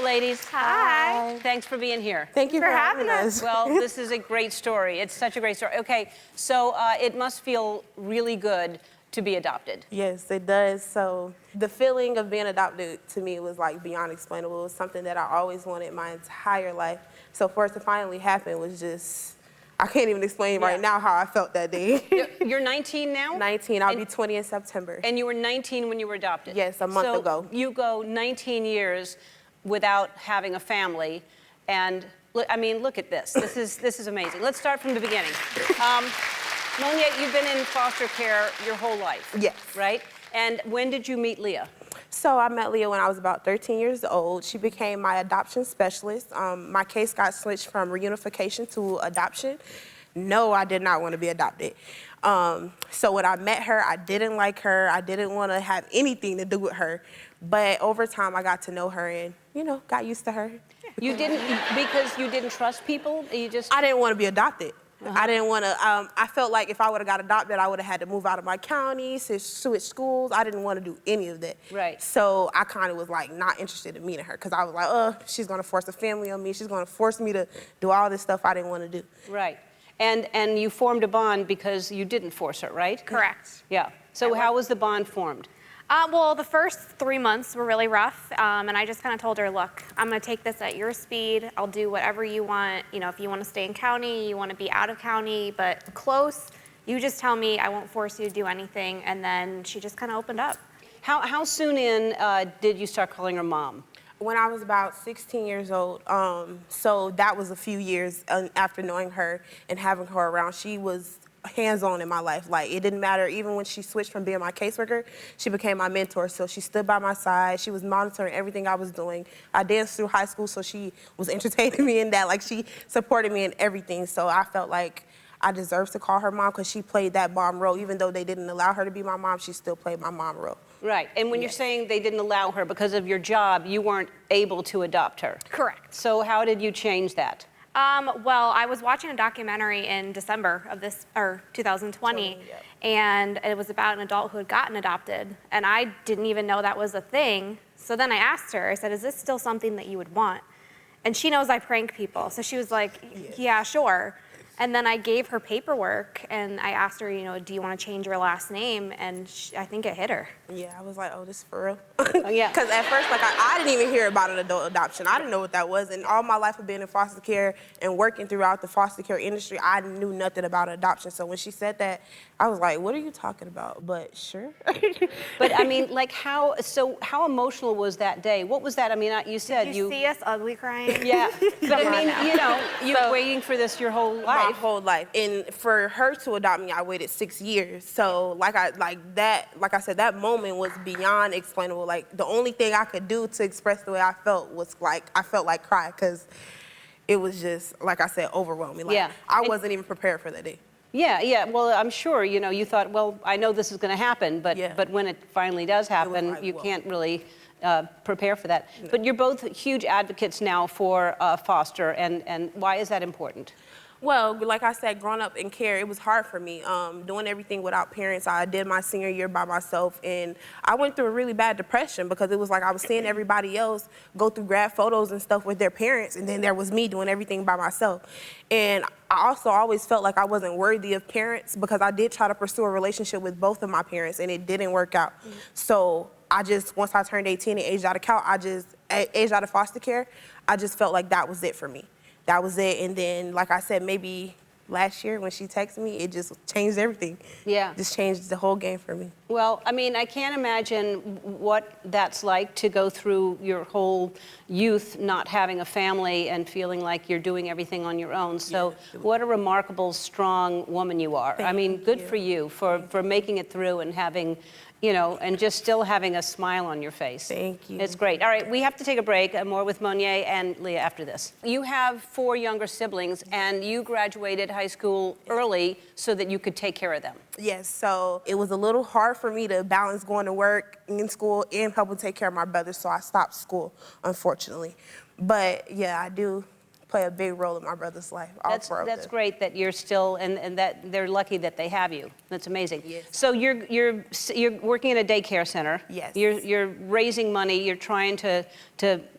Hello, ladies. Hi. Thanks for being here. Thank you for having us. Well, this is a great story. It's such a great story. Okay, so it must feel really good to be adopted. Yes, it does. So the feeling of being adopted to me was like beyond explainable. It was something that I always wanted my entire life. So for it to finally happen was just, I can't even explain right now how I felt that day. You're 19 now? 19, I'll be 20 in September. And you were 19 when you were adopted? Yes, a month ago. You go 19 years without having a family, and I mean, look at this. This is amazing. Let's start from the beginning. Monyay, you've been in foster care your whole life. Yes. Right? And when did you meet Leah? So I met Leah when I was about 13 years old. She became my adoption specialist. My case got switched from reunification to adoption. No, I did not want to be adopted. So when I met her, I didn't like her. I didn't want to have anything to do with her. But over time, I got to know her and, you know, got used to her. You didn't, because you didn't trust people? You just... I didn't want to be adopted. I didn't want to, I felt like if I would have got adopted, I would have had to move out of my county, switch schools. I didn't want to do any of that. Right. So I kind of was like not interested in meeting her because I was like, she's going to force a family on me. She's going to force me to do all this stuff I didn't want to do. Right. And you formed a bond because you didn't force her, right? Correct. Yeah. So how was the bond formed? Well, the first 3 months were really rough, and I just kind of told her, look, I'm going to take this at your speed. I'll do whatever you want. You know, if you want to stay in county, you want to be out of county, but close, you just tell me. I won't force you to do anything. And then she just kind of opened up. How soon in did you start calling her mom? When I was about 16 years old, so that was a few years after knowing her and having her around. She was hands-on in my life. Like, it didn't matter. Even when she switched from being my caseworker, she became my mentor. So she stood by my side. She was monitoring everything I was doing. I danced through high school, so she was entertaining me in that. Like, she supported me in everything. So I felt like I deserved to call her mom because she played that mom role. Even though they didn't allow her to be my mom, she still played my mom role. Right. And when you're saying they didn't allow her because of your job, you weren't able to adopt her. Correct. So how did you change that? Well, I was watching a documentary in December of 2020, and it was about an adult who had gotten adopted, and I didn't even know that was a thing. So then I asked her, I said, is this still something that you would want? And she knows I prank people, so she was like, yeah, sure. And then I gave her paperwork, and I asked her, you know, do you want to change your last name? And I think it hit her. Yeah, I was like, oh, this is for real? Yeah. Because at first, like, I didn't even hear about an adult adoption. I didn't know what that was. And all my life of being in foster care and working throughout the foster care industry, I knew nothing about adoption. So when she said that, I was like, what are you talking about? But sure. But I mean, like, how emotional was that day? What was that? I mean, you said Did you see us ugly crying? Yeah. But I mean, you know, you're waiting for this your whole life. My whole life. And for her to adopt me, I waited 6 years. So like I said, that moment was beyond explainable. Like, the only thing I could do to express the way I felt was like, I felt like cry, because it was just, like I said, overwhelming. Like, I wasn't even prepared for that day. Yeah, yeah. Well, I'm sure, you know, you thought, well, I know this is going to happen, but when it finally does happen, like, you can't really prepare for that. No. But you're both huge advocates now for foster, and why is that important? Well, like I said, growing up in care, it was hard for me. Doing everything without parents. I did my senior year by myself, and I went through a really bad depression because it was like I was seeing everybody else go through grad photos and stuff with their parents, and then there was me doing everything by myself. And I also always felt like I wasn't worthy of parents because I did try to pursue a relationship with both of my parents, and it didn't work out. So I just, once I turned 18 and aged out of foster care, I just felt like that was it for me. That was it. And then, like I said, maybe last year when she texted me, it just changed everything. Yeah. Just changed the whole game for me. Well, I mean, I can't imagine what that's like to go through your whole youth not having a family and feeling like you're doing everything on your own. So what a remarkable, strong woman you are. I mean, good for you for making it through and having, you know, and just still having a smile on your face. Thank you. It's great. All right, we have to take a break. More with Monyay and Leah after this. You have 4 younger siblings, and you graduated high school early so that you could take care of them. Yes, so it was a little hard for me to balance going to work in school and helping take care of my brother, so I stopped school, unfortunately. But yeah, I do play a big role in my brother's life. All four of That's them. great that you're still, and that they're lucky that they have you. That's amazing. Yes. So you're working at a daycare center. Yes. You're raising money. You're trying to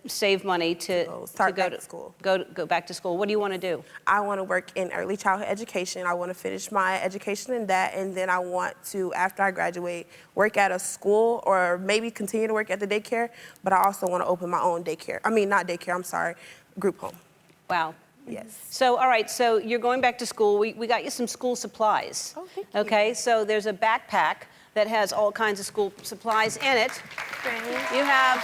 save money to start go back to school. Go back to school. What do you want to do? I want to work in early childhood education. I want to finish my education in that, and then I want to, after I graduate, work at a school or maybe continue to work at the daycare, but I also want to open my own daycare. I mean, not daycare, I'm sorry, group home. Wow. Yes. So, all right, so you're going back to school. We got you some school supplies. Oh, thank you. Okay, so there's a backpack that has all kinds of school supplies in it. You have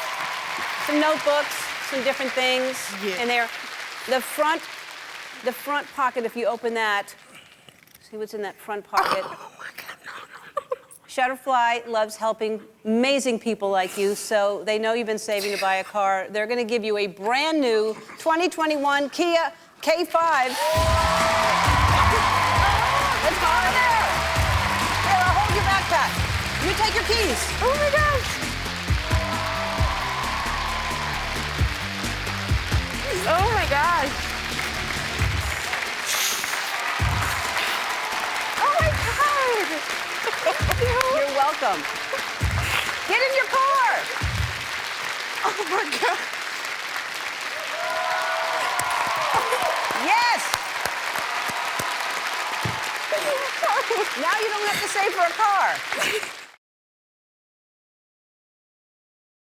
some notebooks, some different things in there. The front pocket, if you open that, see what's in that front pocket. Oh my God, no. Shutterfly loves helping amazing people like you, so they know you've been saving to buy a car. They're going to give you a brand new 2021 Kia K5. Let's go in there. Here, I'll hold your backpack. You take your keys. Oh my gosh. Oh my gosh. Oh my God. You're welcome. Get in your car. Oh my God. Yes. Now you don't have to save for a car.